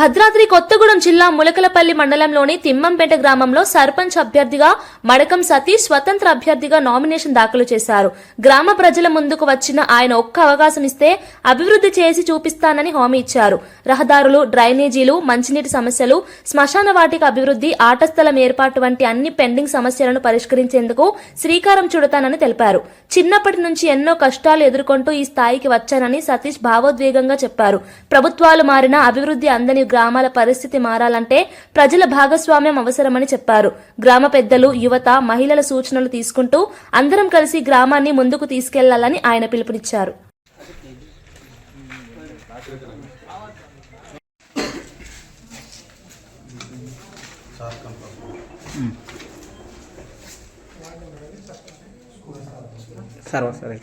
భద్రాద్రి కొత్తగూడెం జిల్లా ములకలపల్లి మండలంలోని తిమ్మంపేట గ్రామంలో సర్పంచ్ అభ్యర్థిగా మడకం సతీష్ స్వతంత్ర అభ్యర్థిగా నామినేషన్ దాఖలు చేశారు. గ్రామ ప్రజల ముందుకు వచ్చిన ఆయన ఒక్క అవకాశం ఇస్తే అభివృద్ధి చేసి చూపిస్తానని హామీ ఇచ్చారు. రహదారులు, డ్రైనేజీలు, మంచినీటి సమస్యలు, శ్మశాన వాటిక అభివృద్ధి, ఆట స్థలం ఏర్పాటు వంటి అన్ని పెండింగ్ సమస్యలను పరిష్కరించేందుకు శ్రీకారం చుడతానని తెలిపారు. చిన్నప్పటి నుంచి ఎన్నో కష్టాలు ఎదుర్కొంటూ ఈ స్థాయికి వచ్చానని సతీష్ భావోద్వేగంగా చెప్పారు. ప్రభుత్వాలు మారినా అభివృద్ధి అందని గ్రామాల పరిస్థితి మారాలంటే ప్రజల భాగస్వామ్యం అవసరమని చెప్పారు. గ్రామ పెద్దలు, యువత, మహిళల సూచనలు తీసుకుంటూ అందరం కలిసి గ్రామాన్ని ముందుకు తీసుకెళ్లాలని ఆయన పిలుపునిచ్చారు. సరే